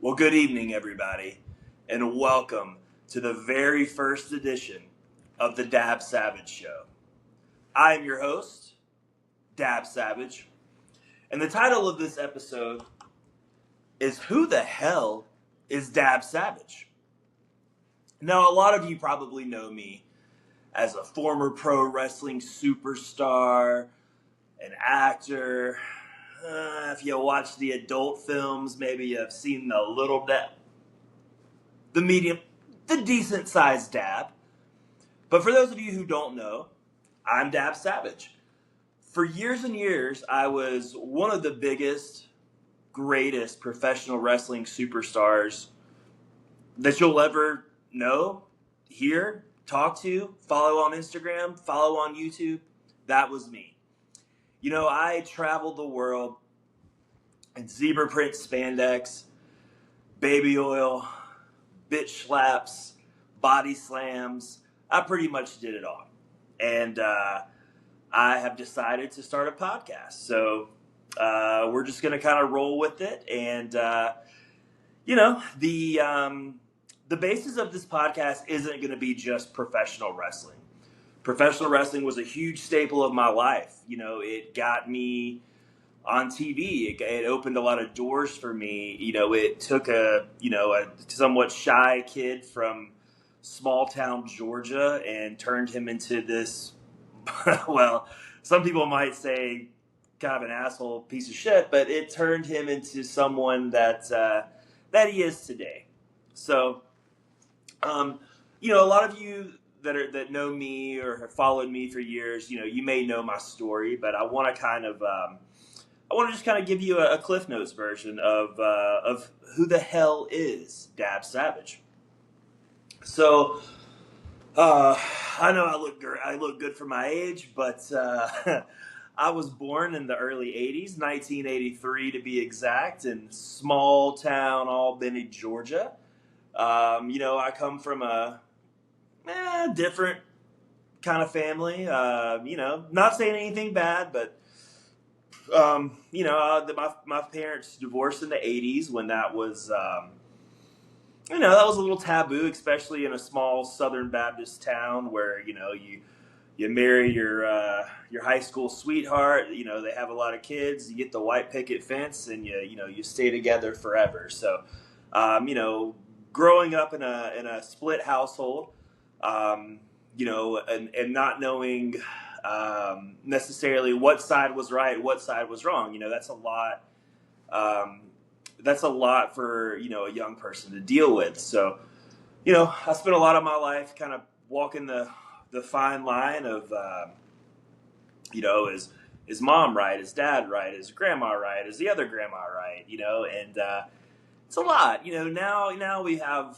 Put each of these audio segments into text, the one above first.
Well, good evening, everybody, and welcome to the very first edition of the Dab Savage Show. I am your host, Dab Savage, and the title of this episode is Who the Hell is Dab Savage? Now, a lot of you probably know me as a former pro wrestling superstar, an actor. If you watch the adult films, maybe you've seen the little dab, the medium, the decent sized dab. But for those of you who don't know, I'm Dab Savage. For years and years, I was one of the biggest, greatest professional wrestling superstars that you'll ever know, hear, talk to, follow on Instagram, follow on YouTube. That was me. You know, I traveled the world in zebra print spandex, baby oil, bitch slaps, body slams. I pretty much did it all. And I have decided to start a podcast. So we're just going to kind of roll with it. And, the basis of this podcast isn't going to be just professional wrestling. Professional wrestling was a huge staple of my life. You know, it got me on TV. It opened a lot of doors for me. You know, it took a somewhat shy kid from small town Georgia and turned him into this, well, some people might say kind of an asshole piece of shit, but it turned him into someone that he is today. So, a lot of you that know me or have followed me for years, you may know my story, but I want to just kind of give you a Cliff Notes version of who the hell is Dab Savage. So, I know I look good for my age, but I was born in the early 80s, 1983 to be exact, in small town Albany, Georgia. I come from a different kind of family. Not saying anything bad, but my parents divorced in the 80s when that was, that was a little taboo, especially in a small Southern Baptist town where, you marry your high school sweetheart. They have a lot of kids. You get the white picket fence, and you stay together forever. So, growing up in a split household, and not knowing necessarily what side was right, what side was wrong. That's a lot. That's a lot for a young person to deal with. So, I spent a lot of my life kind of walking the fine line of, is mom right? Is dad right? Is grandma right? Is the other grandma right? And it's a lot. Now we have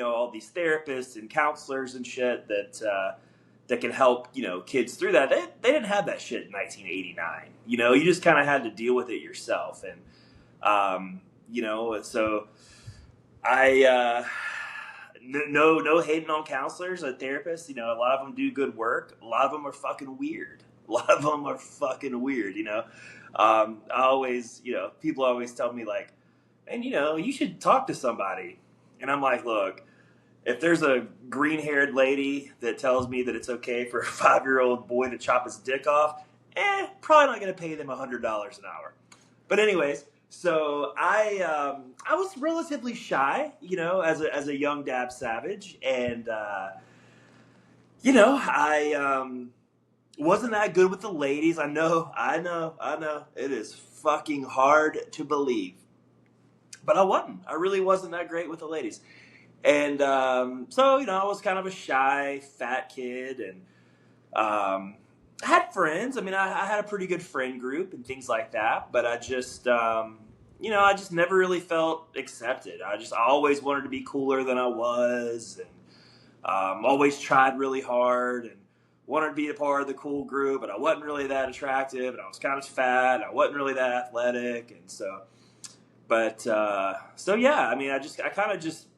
all these therapists and counselors and shit that can help kids through that. They didn't have that shit in 1989. You just kind of had to deal with it yourself. And so I. No hating on counselors or therapists. A lot of them do good work. A lot of them are fucking weird. I always, people always tell me like, and you should talk to somebody. And I'm like, look, if there's a green-haired lady that tells me that it's okay for a 5-year-old boy to chop his dick off, probably not going to pay them $100 an hour. But anyways, so I was relatively shy, as a young Dab Savage, and I wasn't that good with the ladies. I know. It is fucking hard to believe, but I wasn't. I really wasn't that great with the ladies, and so I was kind of a shy, fat kid, and I had friends. I mean, I had a pretty good friend group and things like that, but I just, I just never really felt accepted. I always wanted to be cooler than I was, and always tried really hard and wanted to be a part of the cool group, but I wasn't really that attractive, and I was kind of fat, and I wasn't really that athletic, and so, but, so yeah, I mean, I kind of just,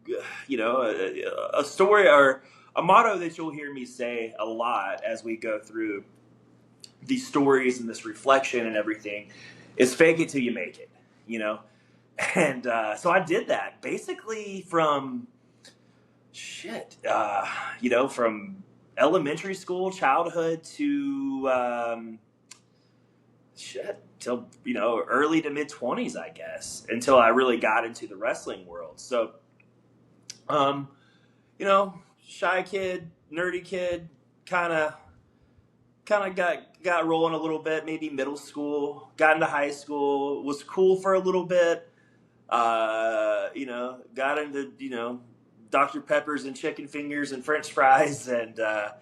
a story or a motto that you'll hear me say a lot as we go through these stories and this reflection and everything is fake it till you make it. And so I did that basically from from elementary school, childhood to till early to mid 20s, I guess, until I really got into the wrestling world. So, um, shy kid, nerdy kid, kind of got rolling a little bit. Maybe middle school, got into high school, was cool for a little bit. Got into Dr. Peppers and chicken fingers and French fries, and I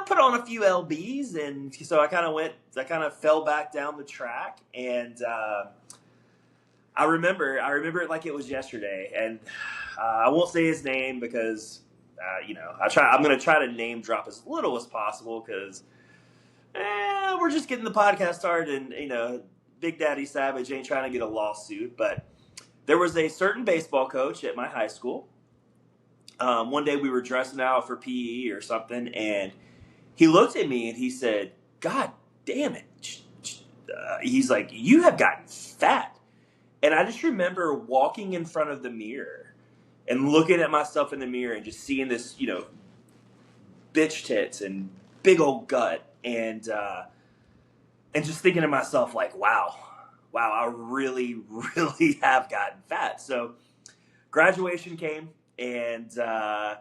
put on a few lbs, and so I kind of fell back down the track, and I remember it like it was yesterday, and I won't say his name because I'm going to try to name drop as little as possible because we're just getting the podcast started, and Big Daddy Savage ain't trying to get a lawsuit. But there was a certain baseball coach at my high school. One day we were dressing out for PE or something, and he looked at me and he said, "God damn it." He's like, "You have gotten fat." And I just remember walking in front of the mirror and looking at myself in the mirror and just seeing this, bitch tits and big old gut, and just thinking to myself like, wow, I really, really have gotten fat. So graduation came, and I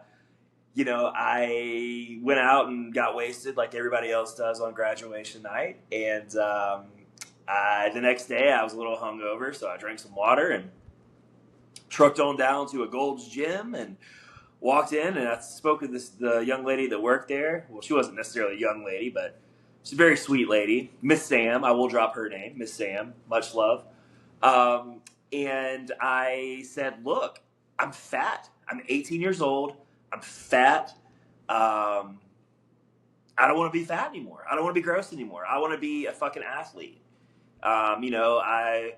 went out and got wasted like everybody else does on graduation night, and the next day I was a little hungover, so I drank some water and trucked on down to a Gold's Gym and walked in, and I spoke to the young lady that worked there. Well, she wasn't necessarily a young lady, but she's a very sweet lady, Miss Sam. I will drop her name, Miss Sam. Much love. And I said, "Look, I'm fat. I'm 18 years old. I'm fat. I don't want to be fat anymore. I don't want to be gross anymore. I want to be a fucking athlete." I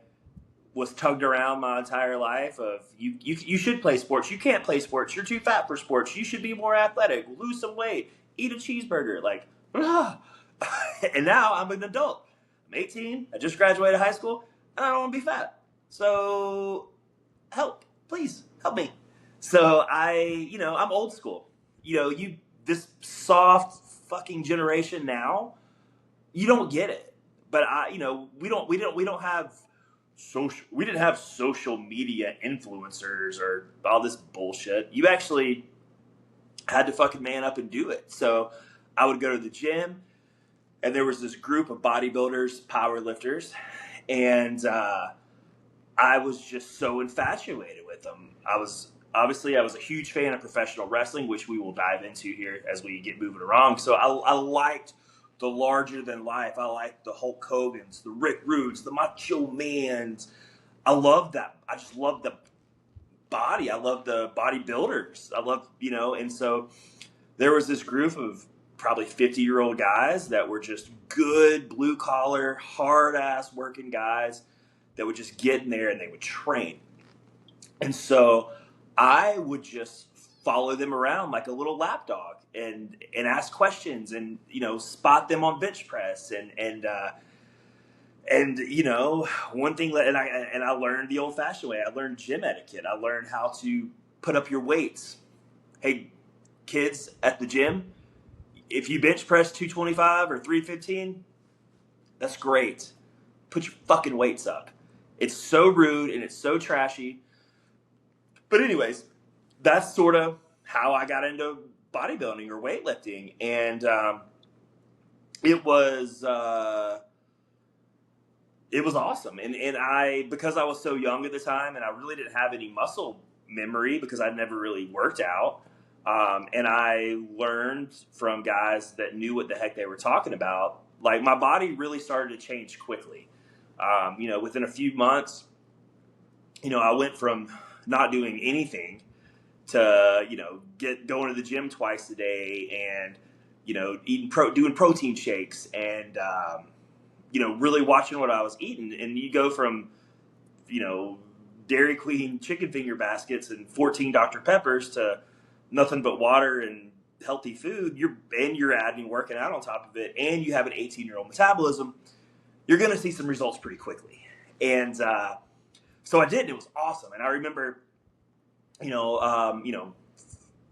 was tugged around my entire life of you should play sports. You can't play sports. You're too fat for sports. You should be more athletic. Lose some weight. Eat a cheeseburger. Like, and now I'm an adult. I'm 18. I just graduated high school, and I don't want to be fat. So help, please help me. So I'm old school. This soft fucking generation now, you don't get it. But we don't have we didn't have social media influencers or all this bullshit. You actually had to fucking man up and do it. So I would go to the gym, and there was this group of bodybuilders, power lifters, and I was just so infatuated with them. I was a huge fan of professional wrestling, which we will dive into here as we get moving along. So I liked the larger than life. I liked the Hulk Hogan's, the Rick Rudes, the Macho Man's. I love that. I just love the body. I love the bodybuilders. I love, and so there was this group of probably 50-year-old guys that were just good blue collar, hard ass working guys that would just get in there and they would train. And so I would just follow them around like a little lapdog and ask questions and spot them on bench press and one thing that I learned the old fashioned way. I learned gym etiquette. I learned how to put up your weights. Hey, kids at the gym, if you bench press 225 or 315, that's great. Put your fucking weights up. It's so rude and it's so trashy. But anyways, that's sort of how I got into bodybuilding or weightlifting, and it was awesome. And I, because I was so young at the time, and I really didn't have any muscle memory because I'd never really worked out, and I learned from guys that knew what the heck they were talking about. Like, my body really started to change quickly. Within a few months, I went from not doing anything to going to the gym twice a day and doing protein shakes and really watching what I was eating. And you go from Dairy Queen chicken finger baskets and 14 Dr. Peppers to nothing but water and healthy food. You're adding working out on top of it, and you have an 18-year-old metabolism. You're going to see some results pretty quickly. And So I did, and it was awesome. And I remember,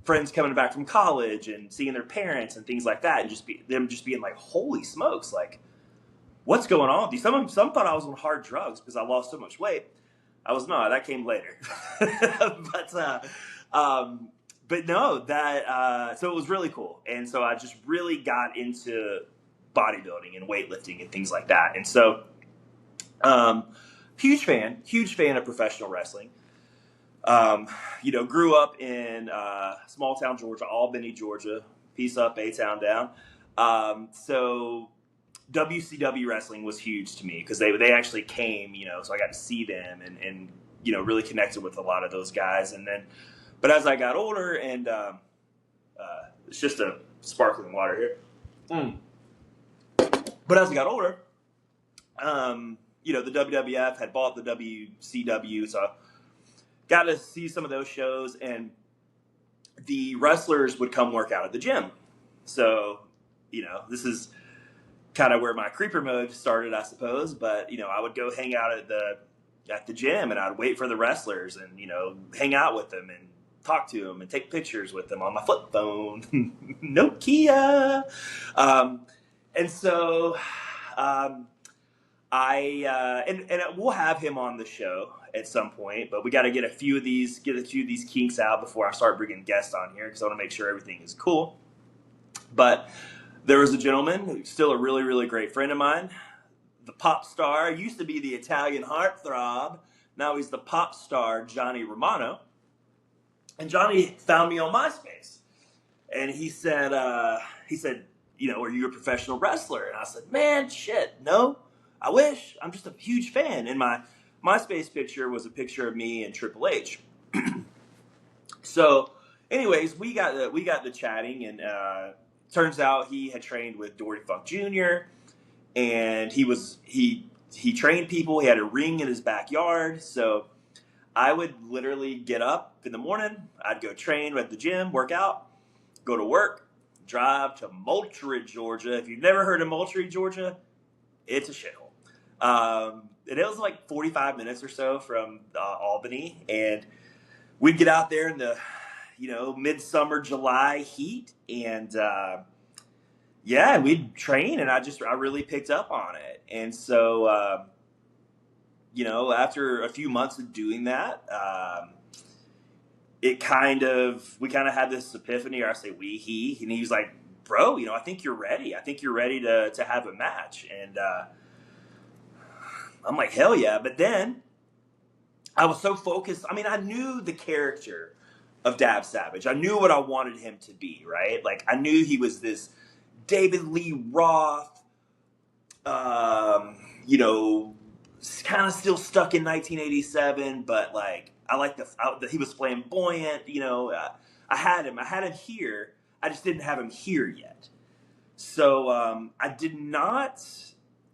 friends coming back from college and seeing their parents and things like that, and them just being like, "Holy smokes! Like, what's going on with you?" Some thought I was on hard drugs because I lost so much weight. I was not. That came later. But no, that so it was really cool, and so I just really got into bodybuilding and weightlifting and things like that, and so huge fan of professional wrestling. Grew up in small town Georgia, Albany, Georgia. Peace up, A-Town down. So WCW wrestling was huge to me because they actually came, so I got to see them and really connected with a lot of those guys. And then, but as I got older, and it's just a sparkling water here. But as I got older, the WWF had bought the WCW, so I got to see some of those shows, and the wrestlers would come work out at the gym. So, this is kind of where my creeper mode started, I suppose. But I would go hang out at the gym, and I'd wait for the wrestlers, and hang out with them and talk to them and take pictures with them on my flip phone, Nokia. And so and we'll have him on the show at some point, but we got to get a few of these kinks out before I start bringing guests on here because I want to make sure everything is cool. But there was a gentleman who's still a really, really great friend of mine, the pop star, used to be the Italian heartthrob. Now he's the pop star, Johnny Romano. And Johnny found me on MySpace. And he said, are you a professional wrestler? And I said, man, shit, no, I wish. I'm just a huge fan. And my MySpace picture was a picture of me and Triple H. So anyways, we got the chatting, and turns out he had trained with Dory Funk Jr. and he trained people. He had a ring in his backyard. So I would literally get up in the morning. I'd go train at the gym, work out, go to work, drive to Moultrie, Georgia. If you've never heard of Moultrie, Georgia, it's a shithole. It was like 45 minutes or so from Albany, and we'd get out there in the midsummer July heat, and we'd train, and I really picked up on it. And so after a few months of doing that, we kind of had this epiphany, or I say he, and he was like, bro, I think you're ready. I think you're ready to have a match. And I'm like, hell yeah. But then I was so focused. I mean, I knew the character of Dab Savage. I knew what I wanted him to be, right? Like, I knew he was this David Lee Roth, kind of still stuck in 1987, but like, I like he was flamboyant. I had him here. I just didn't have him here yet. So I did not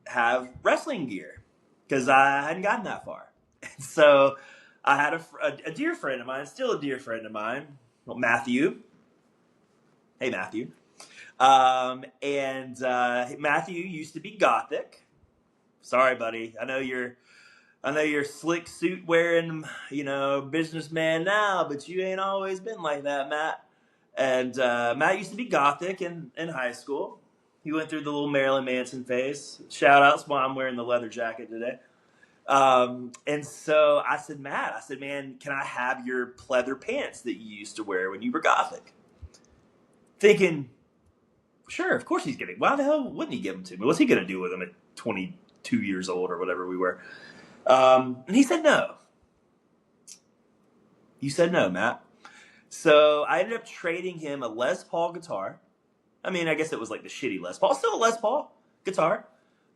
have wrestling gear because I hadn't gotten that far. And so I had a dear friend of mine, still a dear friend of mine, Matthew. Hey, Matthew. Matthew used to be Gothic. Sorry, buddy. I know you're slick suit wearing, businessman now, but you ain't always been like that, Matt. And Matt used to be Gothic in high school. He went through the little Marilyn Manson phase. Shout outs while I'm wearing the leather jacket today. And so I said, Matt, man, can I have your pleather pants that you used to wear when you were Gothic? Thinking, sure, of course he's getting. Why the hell wouldn't he give them to me? What's he going to do with them at 22 years old or whatever we were? And he said no. You said no, Matt. So I ended up trading him a Les Paul guitar. I mean, I guess it was like the shitty Les Paul. Still a Les Paul guitar.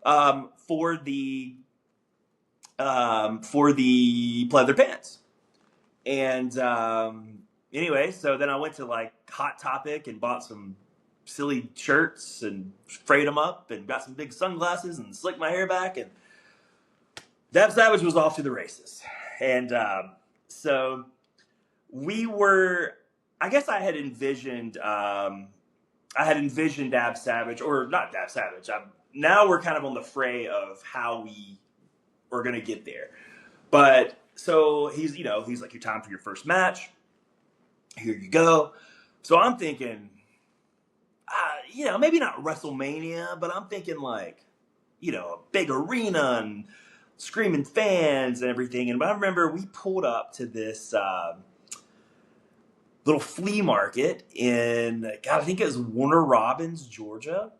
For the pleather pants. And anyway, so then I went to like Hot Topic and bought some silly shirts and frayed them up and got some big sunglasses and slicked my hair back, and Dab Savage was off to the races. And so we were, I guess I had envisioned Dab Savage, or not Dab Savage. Now we're kind of on the fray of how we were going to get there. But So he's like, your time for your first match. Here you go. So I'm thinking, maybe not WrestleMania, but I'm thinking like, a big arena and screaming fans and everything. And I remember we pulled up to this little flea market in, God, I think it was Warner Robins, Georgia.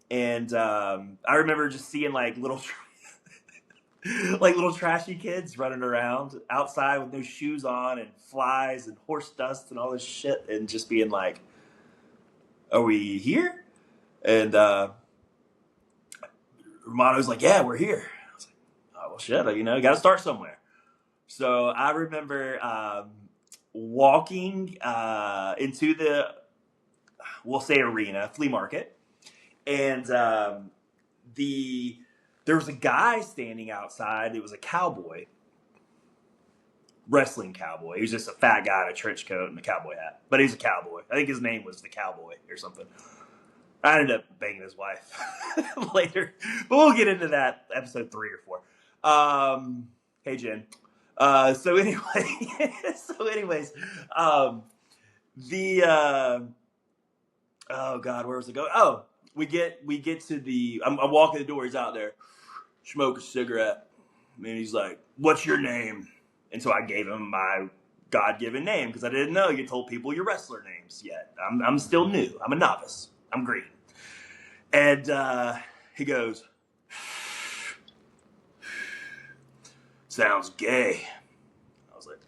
And I remember just seeing like little like little trashy kids running around outside with no shoes on and flies and horse dust and all this shit, and just being like, are we here? And Romano's like, yeah, we're here. I was like, oh, well, shit, you got to start somewhere. So I remember walking into the, we'll say arena, flea market, and there was a guy standing outside. It was a cowboy, wrestling cowboy. He was just a fat guy in a trench coat and a cowboy hat, but he's a cowboy. I think his name was the Cowboy or something. I ended up banging his wife later, but we'll get into that episode 3 or 4. Hey Jen. So anyways, the oh God, where was it going? Oh, we get to the. I'm walking the door. He's out there, smoke a cigarette, and he's like, "What's your name?" And so I gave him my God-given name because I didn't know you told people your wrestler names yet. I'm still new. I'm a novice. I'm green. And he goes, sounds gay. I was like,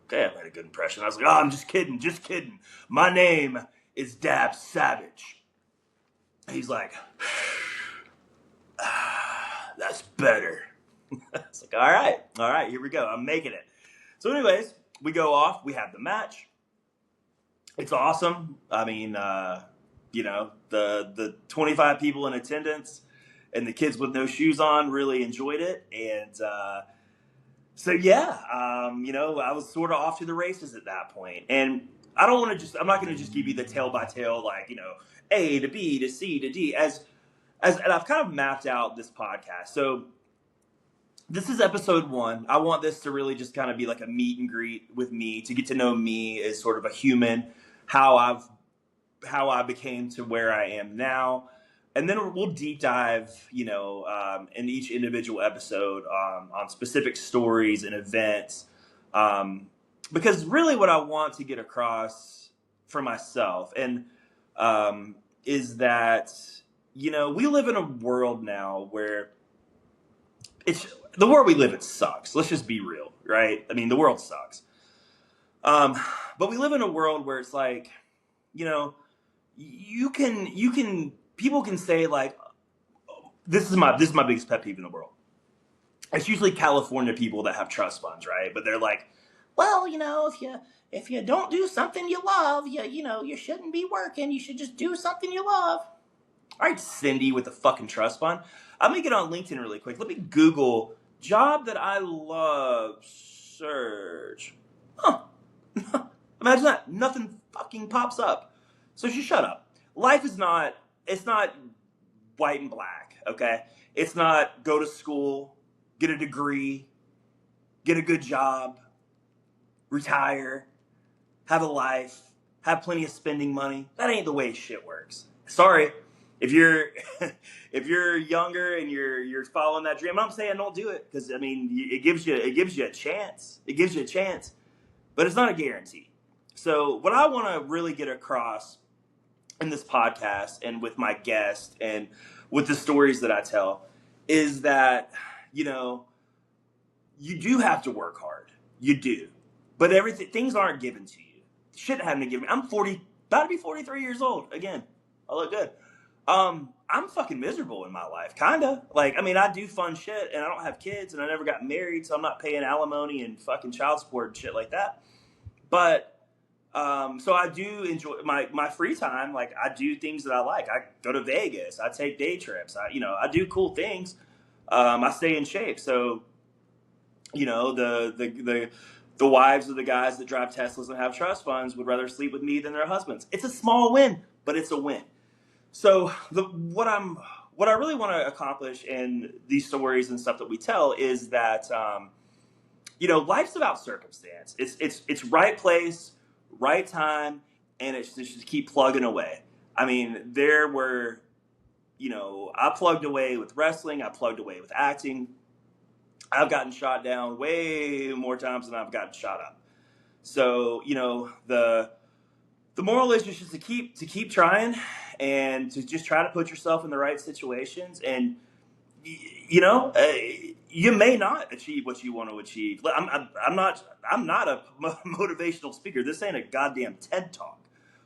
okay, I made a good impression. I was like, oh, I'm just kidding. My name is Dab Savage. He's like, that's better. It's like, all right, here we go. I'm making it. So anyways, we go off. We have the match. It's awesome. I mean, the 25 people in attendance and the kids with no shoes on really enjoyed it. And so, yeah, I was sort of off to the races at that point. And I'm not going to just give you the tail by tail, like, A to B to C to D, and I've kind of mapped out this podcast. So this is episode 1. I want this to really just kind of be like a meet and greet with me, to get to know me as sort of a human, how I became to where I am now. And then we'll deep dive, in each individual episode on specific stories and events. Because really what I want to get across for myself is that, we live in a world now where the world we live in sucks. Let's just be real, right? I mean, the world sucks. But we live in a world where it's like, people can say like, this is my biggest pet peeve in the world. It's usually California people that have trust funds, right? But they're like, well, if you don't do something you love, you shouldn't be working. You should just do something you love. All right, Cindy with the fucking trust fund. I'm gonna get on LinkedIn really quick. Let me Google job that I love search. Huh. Imagine that. Nothing fucking pops up. So just shut up. Life is not, it's not white and black, okay? It's not go to school, get a degree, get a good job, retire, have a life, have plenty of spending money. That ain't the way shit works. Sorry. If you're younger and you're following that dream, I'm saying don't do it, because I mean it gives you a chance. It gives you a chance, but it's not a guarantee. So what I want to really get across in this podcast and with my guest and with the stories that I tell is that you do have to work hard. You do, but things aren't given to you. Shit hadn't been given. I'm 40, about to be 43 years old again. I look good. I'm fucking miserable in my life, kinda. Like, I mean, I do fun shit, and I don't have kids, and I never got married, so I'm not paying alimony and fucking child support and shit like that. But, so I do enjoy my free time. Like, I do things that I like. I go to Vegas. I take day trips. I do cool things. I stay in shape. So, the wives of the guys that drive Teslas and have trust funds would rather sleep with me than their husbands. It's a small win, but it's a win. So what I really want to accomplish in these stories and stuff that we tell is that life's about circumstance. It's right place, right time, and it's just keep plugging away. I mean, there were, I plugged away with wrestling. I plugged away with acting. I've gotten shot down way more times than I've gotten shot up. So, the moral is just to keep trying and to just try to put yourself in the right situations. And you may not achieve what you want to achieve. I'm not a motivational speaker. This ain't a goddamn TED talk.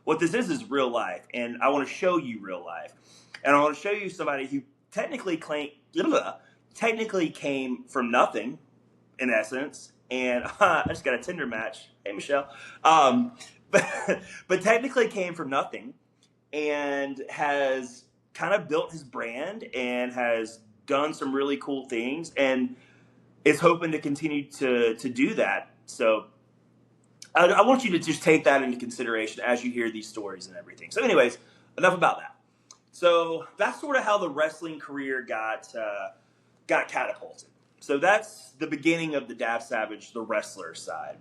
What this is real life, and I want to show you real life, and I want to show you somebody who technically came from nothing, in essence. And I just got a Tinder match. Hey, Michelle. But technically came from nothing and has kind of built his brand and has done some really cool things and is hoping to continue to do that. So I want you to just take that into consideration as you hear these stories and everything. So anyways, enough about that. So that's sort of how the wrestling career got catapulted. So that's the beginning of the Dab Savage, the wrestler side.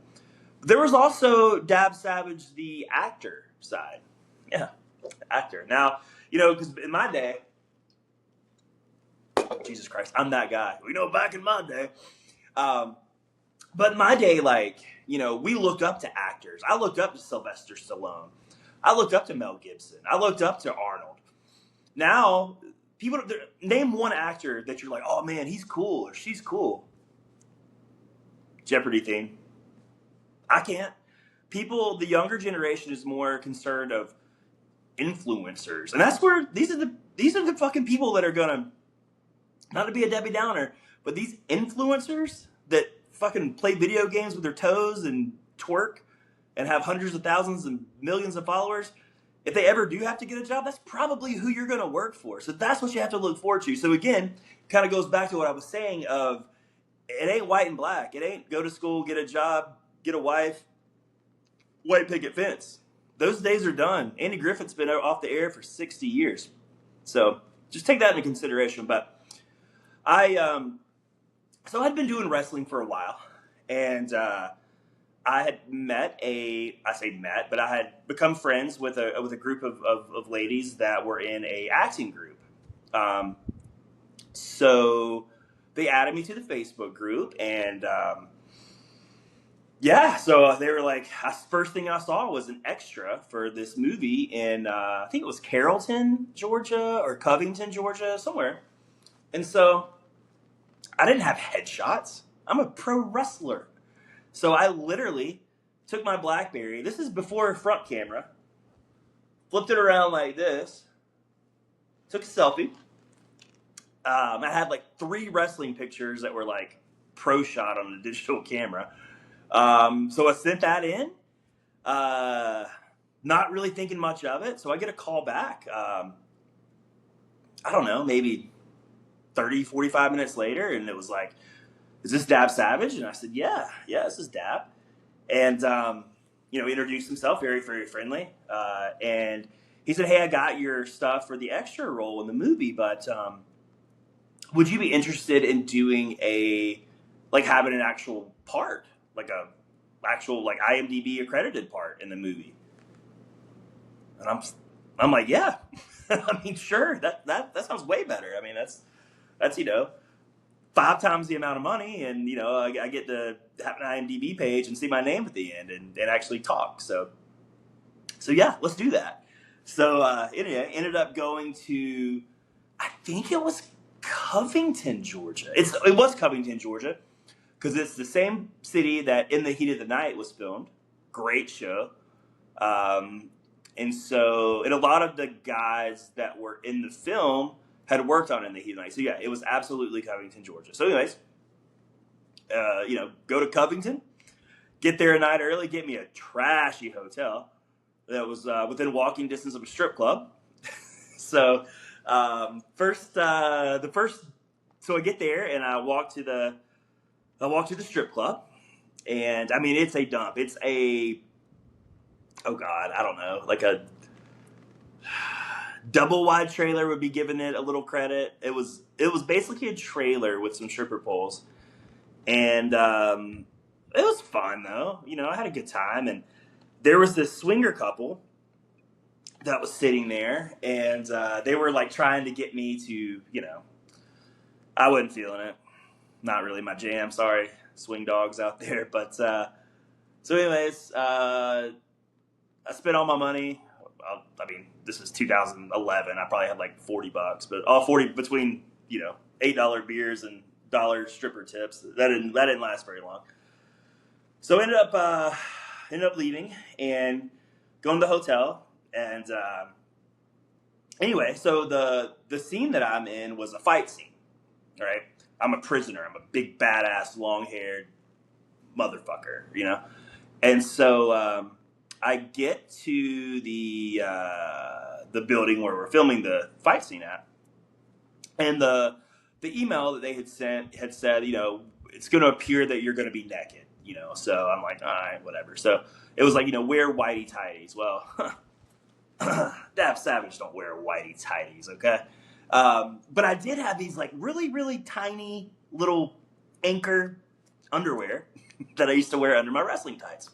There was also Dab Savage, the actor side. Yeah, actor. Now, because in my day, Jesus Christ, I'm that guy. Back in my day. But in my day, we looked up to actors. I looked up to Sylvester Stallone. I looked up to Mel Gibson. I looked up to Arnold. Now, people name one actor that you're like, oh man, he's cool or she's cool. Jeopardy theme. I can't. The younger generation is more concerned of influencers, and that's where these are the fucking people that are gonna, not to be a Debbie Downer, but these influencers that fucking play video games with their toes and twerk and have hundreds of thousands and millions of followers. If they ever do have to get a job, that's probably who you're going to work for. So that's what you have to look forward to. So again, kind of goes back to what I was saying of it ain't white and black. It ain't go to school, get a job, get a wife, white picket fence. Those days are done. Andy Griffith's been off the air for 60 years. So just take that into consideration. But I'd been doing wrestling for a while. And I had but I had become friends with a group of ladies that were in a acting group. So they added me to the Facebook group, and so they were like, first thing I saw was an extra for this movie in, I think it was Carrollton, Georgia, or Covington, Georgia, somewhere. And so I didn't have headshots. I'm a pro wrestler. So I literally took my BlackBerry. This is before front camera. Flipped it around like this. Took a selfie. I had 3 wrestling pictures that were pro shot on the digital camera. So I sent that in. Not really thinking much of it. So I get a call back. I don't know, maybe 30, 45 minutes later. And it was like, is this Dab Savage? And I said, yeah, this is Dab. And, introduced himself, very, very friendly. And he said, hey, I got your stuff for the extra role in the movie, but would you be interested in doing having an actual part, IMDb accredited part in the movie? And I'm like, yeah. I mean, sure, that sounds way better. I mean, that's 5 times the amount of money, and I get to have an IMDb page and see my name at the end and actually talk. So yeah, let's do that. So ended up going to, I think it was Covington, Georgia. It was Covington, Georgia, because it's the same city that In the Heat of the Night was filmed. Great show. And a lot of the guys that were in the film had worked on In the Heat of the Night. So yeah, it was absolutely Covington, Georgia. So anyways, go to Covington, get there a night early, get me a trashy hotel that was within walking distance of a strip club. So so I get there and I walk to the strip club, and I mean, it's a dump. It's a, oh God, I don't know, a double wide trailer would be giving it a little credit. It was basically a trailer with some stripper poles, and It was fun though. I had a good time, and there was this swinger couple that was sitting there, and they were like trying to get me to, I wasn't feeling it. Not really my jam. Sorry, swing dogs out there. But so, anyways, I spent all my money. I mean, this is 2011. I probably had like $40, but all 40 between $8 beers and dollar stripper tips. That didn't last very long. So I ended up leaving and going to the hotel. And anyway, so the scene that I'm in was a fight scene. Right? I'm a prisoner. I'm a big badass, long haired motherfucker. And so I get to the building where we're filming the fight scene at, and the email that they had sent had said, it's going to appear that you're going to be naked. So I'm like, all right, whatever. So it was like, wear whitey tighties. Well, Dab Savage don't wear whitey tighties, okay? But I did have these like really, really tiny little anchor underwear that I used to wear under my wrestling tights.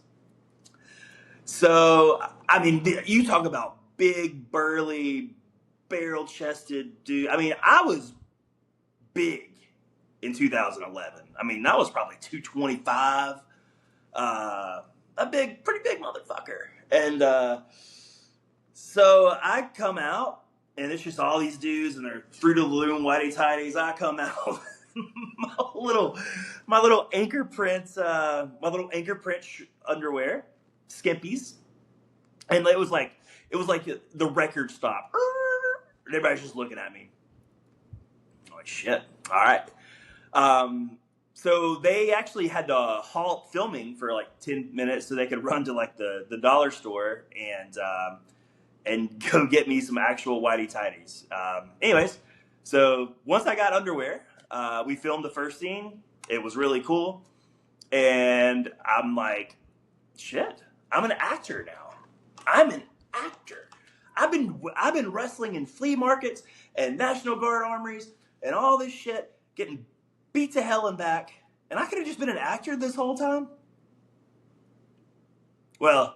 So, I mean, you talk about big, burly, barrel-chested dude. I mean, I was big in 2011. I mean, I was probably 225. Pretty big motherfucker. And so I come out, and it's just all these dudes and their Fruit of the Loom whitey tighties. I come out my little anchor print underwear, skimpies, and it was like the record stopped. And everybody's just looking at me. I'm like, shit. All right. So they actually had to halt filming for like 10 minutes so they could run to like the dollar store and go get me some actual whitey tighties. Anyways, so once I got underwear, we filmed the first scene. It was really cool. And I'm like, shit, I'm an actor now. I'm an actor. I've been wrestling in flea markets and National Guard armories and all this shit, getting beat to hell and back. And I could have just been an actor this whole time? Well,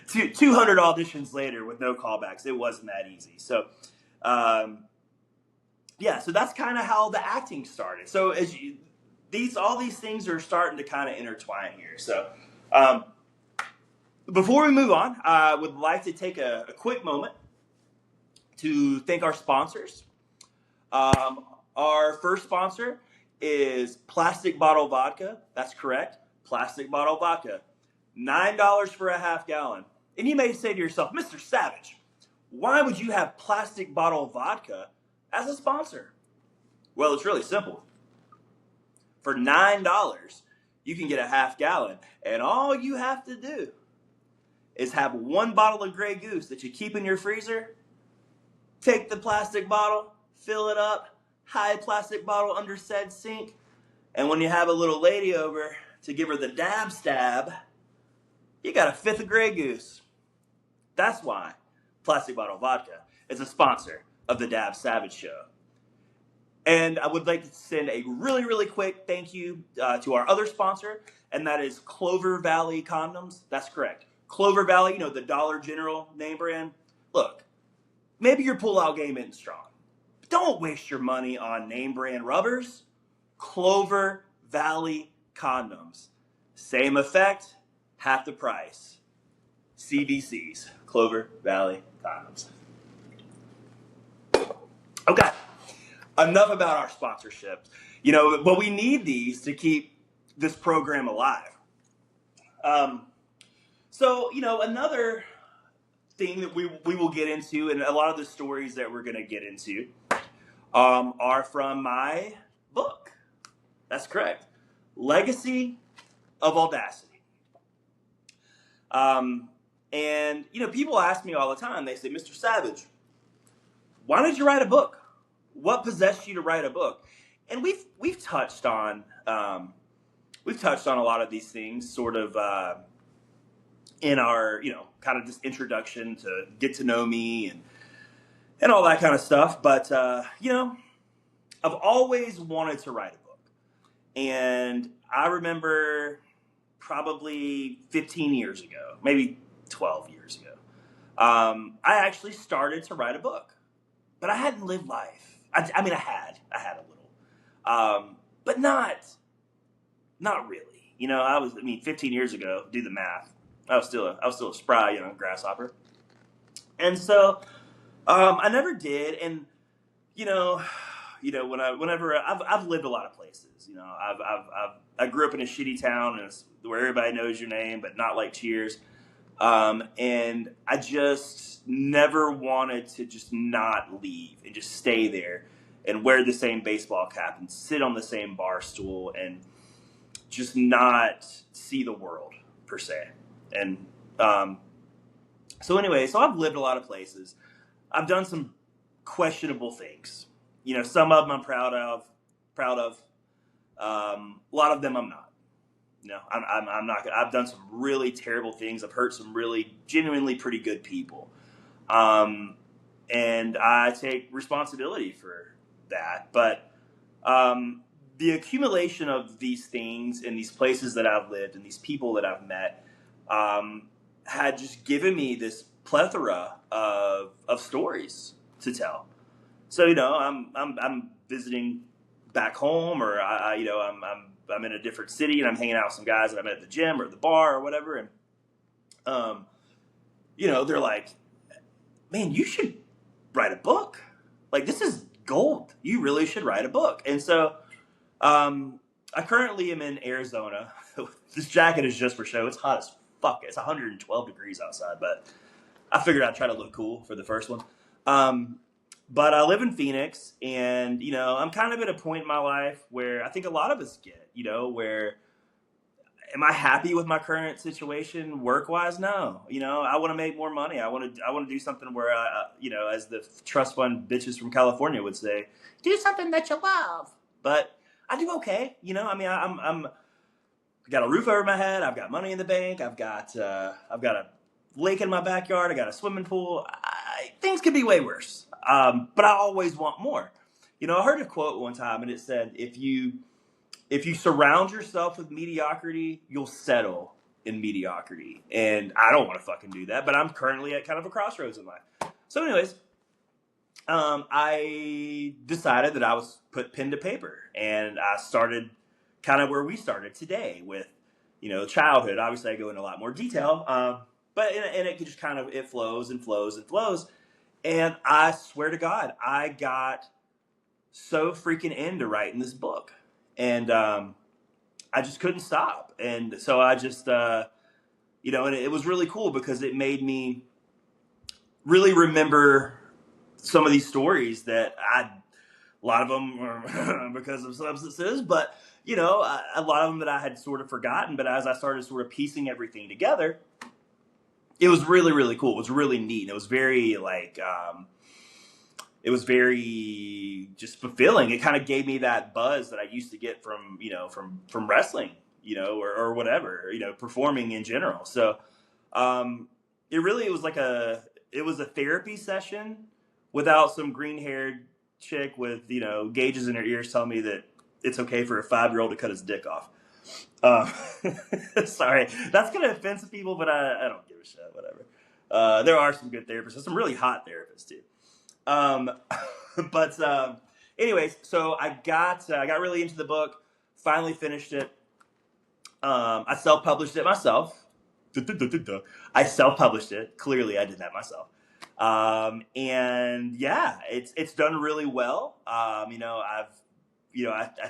200 auditions later with no callbacks, it wasn't that easy. So, yeah, so that's kind of how the acting started. So all these things are starting to kind of intertwine here. So, before we move on, I would like to take a quick moment to thank our sponsors. Our first sponsor is Plastic Bottle Vodka. That's correct, Plastic Bottle Vodka. $9 for a half gallon. And you may say to yourself, Mr. Savage, why would you have Plastic Bottle Vodka as a sponsor? Well, it's really simple. For $9, you can get a half gallon, and all you have to do is have one bottle of Grey Goose that you keep in your freezer. Take the plastic bottle, fill it up, hide plastic bottle under said sink, and when you have a little lady over to give her the dab stab, you got a fifth of Grey Goose. That's why Plastic Bottle Vodka is a sponsor of the Dab Savage Show. And I would like to send a really, really quick thank you to our other sponsor, and that is Clover Valley Condoms. That's correct. Clover Valley, the Dollar General name brand. Look, maybe your pull-out game isn't strong. But don't waste your money on name brand rubbers. Clover Valley Condoms. Same effect, half the price. CVCs, Clover Valley Condoms. Okay, enough about our sponsorships. But we need these to keep this program alive. So, another thing that we will get into, and a lot of the stories that we're going to get into are from my book. That's correct. Legacy of Audacity. And, people ask me all the time, they say, Mr. Savage, why did you write a book? What possessed you to write a book? And we've touched on a lot of these things sort of in our, kind of just introduction to get to know me and all that kind of stuff. But, I've always wanted to write a book. And I remember probably 15 years ago, maybe 12 years ago, I actually started to write a book, but I hadn't lived life. I mean, I had a little, but not really. I mean, 15 years ago, do the math. I was still a spry young grasshopper, and so I never did. And you know, whenever I've lived a lot of places. I grew up in a shitty town, and it's where everybody knows your name, but not like Cheers. And I just never wanted to just not leave and just stay there and wear the same baseball cap and sit on the same bar stool and just not see the world per se. And so I've lived a lot of places. I've done some questionable things. Some of them I'm proud of. A lot of them I'm not. I'm not. I've done some really terrible things. I've hurt some really genuinely pretty good people, and I take responsibility for that. But the accumulation of these things in these places that I've lived and these people that I've met had just given me this plethora of stories to tell. So I'm visiting back home, or I'm in a different city and I'm hanging out with some guys that I met at the gym or at the bar or whatever, and they're like, "Man, you should write a book. Like, this is gold. You really should write a book." And so I currently am in Arizona. This jacket is just for show. It's hot as fuck. It's 112 degrees outside, but I figured I'd try to look cool for the first one. But I live in Phoenix, and, I'm kind of at a point in my life where I think a lot of us get, where am I happy with my current situation work-wise? No. I want to make more money. I want to do something where as the trust fund bitches from California would say, do something that you love. But I do okay. I mean, I got a roof over my head. I've got money in the bank. I've got a lake in my backyard. I got a swimming pool. Things could be way worse. But I always want more. I heard a quote one time, and it said, if you surround yourself with mediocrity, you'll settle in mediocrity. And I don't want to fucking do that, but I'm currently at kind of a crossroads in life. So anyways, I decided that I was put pen to paper, and I started kind of where we started today with, childhood. Obviously, I go into a lot more detail, but it just kind of, it flows and flows and flows. And I swear to God, I got so freaking into writing this book. And I just couldn't stop. And so I just, and it was really cool because it made me really remember some of these stories that a lot of them were because of substances, but, a lot of them that I had sort of forgotten. But as I started sort of piecing everything together, it was really, really cool. It was really neat. It was very very just fulfilling. It kind of gave me that buzz that I used to get from wrestling, or whatever, performing in general. So it was a therapy session without some green-haired chick with, gauges in her ears telling me that it's okay for a 5-year-old to cut his dick off. Sorry, that's going to offend some people, but I don't give a shit, whatever. There are some good therapists, some really hot therapists too. Anyways, so I got really into the book, finally finished it. I self-published it myself. I self-published it. Clearly I did that myself. And yeah, it's done really well. I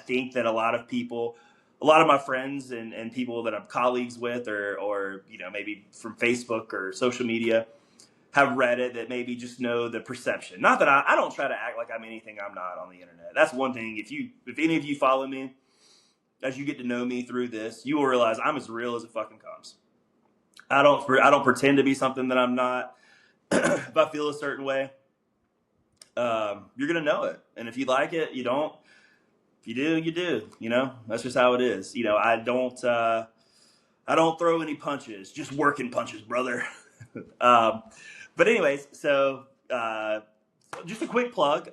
think that a lot of my friends and people that I'm colleagues with or maybe from Facebook or social media have read it, that maybe just know the perception. Not that I don't try to act like I'm anything I'm not on the internet. That's one thing. If any of you follow me, as you get to know me through this, you will realize I'm as real as it fucking comes. I don't pretend to be something that I'm not. If I feel a certain way, you're gonna know it. And if you like it, you don't. If you do, you do. That's just how it is. I don't throw any punches, just working punches, brother. But anyways, so just a quick plug.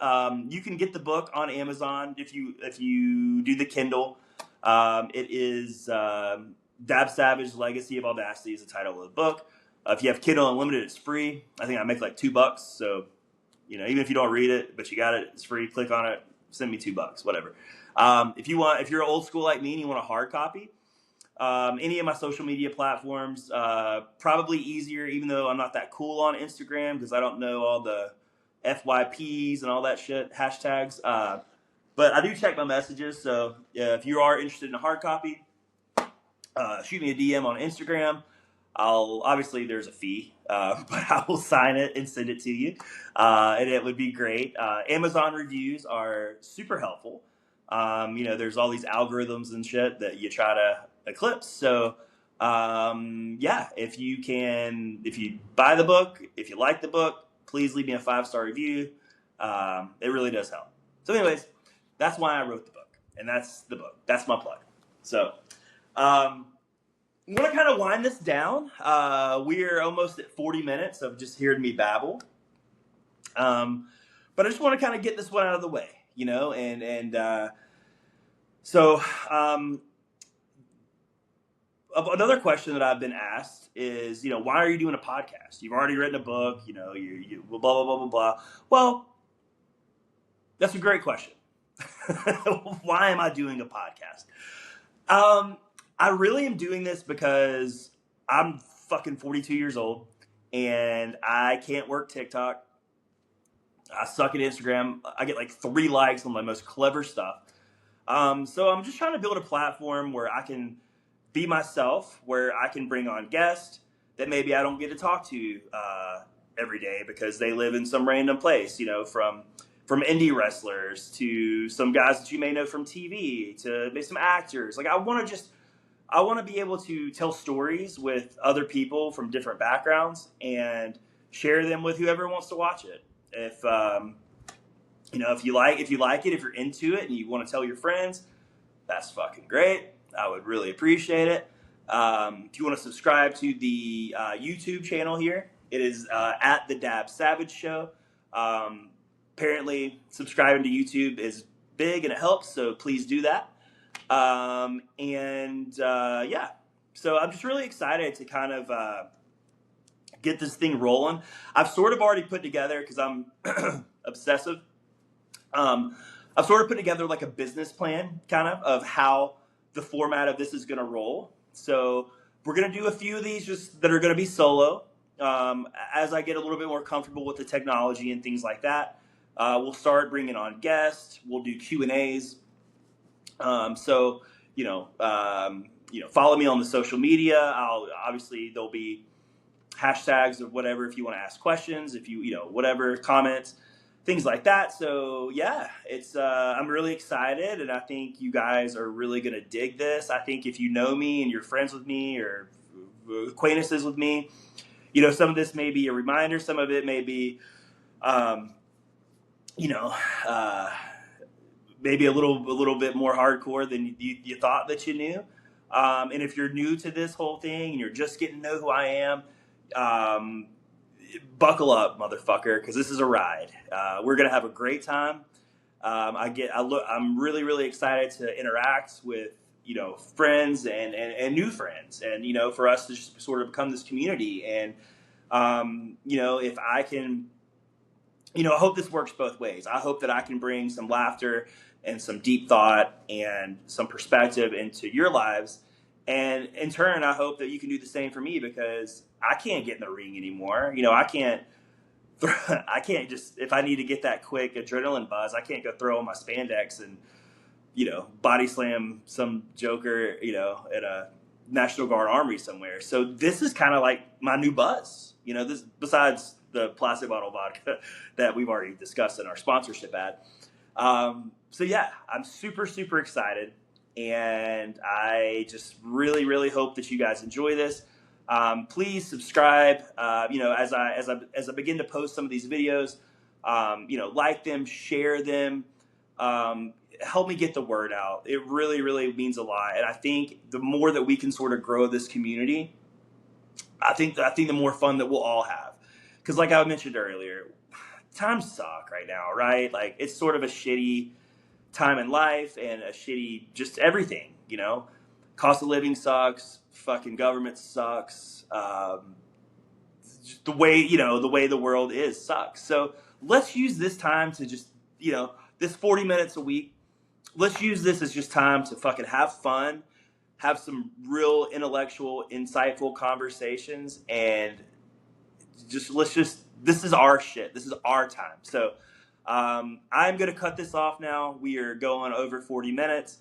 You can get the book on Amazon if you do the Kindle. It is Dab Savage Legacy of Audacity is the title of the book. If you have Kindle Unlimited, it's free. I think I make like $2. So, even if you don't read it, but you got it, it's free. Click on it, send me $2, whatever. If you're old school like me and you want a hard copy, any of my social media platforms, probably easier, even though I'm not that cool on Instagram because I don't know all the FYPs and all that shit, hashtags. But I do check my messages. So if you are interested in a hard copy, shoot me a DM on Instagram. Obviously there's a fee, but I will sign it and send it to you. And it would be great. Amazon reviews are super helpful. There's all these algorithms and shit that you try to eclipse. So, if you buy the book, if you like the book, please leave me a 5-star review. It really does help. So anyways, that's why I wrote the book, and that's the book. That's my plug. So, I'm going to kind of wind this down. We're almost at 40 minutes of just hearing me babble. But I just want to kind of get this one out of the way, So another question that I've been asked is, why are you doing a podcast? You've already written a book, you blah, blah, blah, blah, blah. Well, that's a great question. Why am I doing a podcast? I really am doing this because I'm fucking 42 years old and I can't work TikTok. I suck at Instagram. I get like 3 likes on my most clever stuff. So I'm just trying to build a platform where I can be myself, where I can bring on guests that maybe I don't get to talk to every day because they live in some random place, from indie wrestlers to some guys that you may know from TV to maybe some actors. Like I want to be able to tell stories with other people from different backgrounds and share them with whoever wants to watch it. If you like it, if you're into it and you want to tell your friends, that's fucking great. I would really appreciate it. If you want to subscribe to the YouTube channel here, it is at the Dab Savage Show. Apparently, subscribing to YouTube is big and it helps, so please do that. So I'm just really excited to kind of get this thing rolling. I've sort of already put together, because I'm obsessive, I've sort of put together like a business plan kind of how the format of this is going to roll. So we're going to do a few of these just that are going to be solo. As I get a little bit more comfortable with the technology and things like that, we'll start bringing on guests. We'll do Q&As. Follow me on the social media. There'll be hashtags or whatever if you want to ask questions, if whatever, comments, things like that. So yeah, it's I'm really excited, and I think you guys are really gonna dig this. I think if you know me and you're friends with me or acquaintances with me, some of this may be a reminder. Some of it may be, maybe a little bit more hardcore than you thought that you knew. And if you're new to this whole thing and you're just getting to know who I am, buckle up, motherfucker, because this is a ride. We're gonna have a great time. I'm really, really excited to interact with friends and new friends, and for us to just sort of become this community. And if I can, I hope this works both ways. I hope that I can bring some laughter and some deep thought and some perspective into your lives. And in turn, I hope that you can do the same for me, because I can't get in the ring anymore. I can't just, if I need to get that quick adrenaline buzz, I can't go throw on my spandex and, body slam some joker, at a National Guard armory somewhere. So this is kind of like my new buzz, this, besides the plastic bottle vodka that we've already discussed in our sponsorship ad. So yeah, I'm super, super excited. And I just really, really hope that you guys enjoy this. Please subscribe. As I begin to post some of these videos, like them, share them, help me get the word out. It really, really means a lot. And I think the more that we can sort of grow this community, I think the more fun that we'll all have. Because like I mentioned earlier, times suck right now, right? Like it's sort of a shitty time in life and a shitty just everything. Cost of living sucks. Fucking government sucks. Just the way the world is sucks. So let's use this time to just this 40 minutes a week. Let's use this as just time to fucking have fun, have some real intellectual, insightful conversations, and this is our shit. This is our time. So I'm going to cut this off now. We are going over 40 minutes.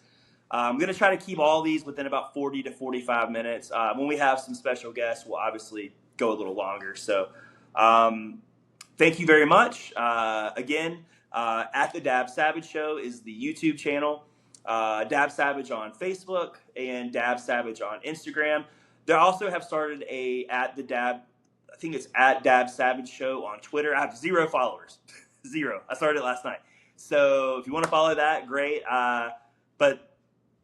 I'm going to try to keep all these within about 40 to 45 minutes. When we have some special guests, we'll obviously go a little longer. So thank you very much. Again, at the Dab Savage Show is the YouTube channel. Dab Savage on Facebook and Dab Savage on Instagram. They also have started I think it's at Dab Savage Show on Twitter. I have 0 followers. 0. I started it last night. So if you want to follow that, great. But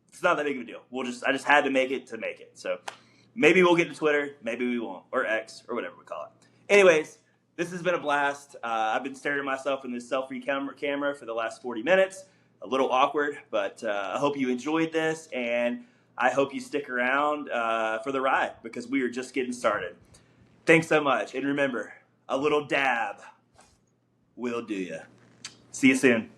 it's not that big of a deal. I just had to make it. So maybe we'll get to Twitter, maybe we won't, or X, or whatever we call it. Anyways, this has been a blast. I've been staring at myself in this selfie camera for the last 40 minutes. A little awkward, but I hope you enjoyed this, and I hope you stick around for the ride, because we are just getting started. Thanks so much, and remember, a little dab will do ya. See you soon.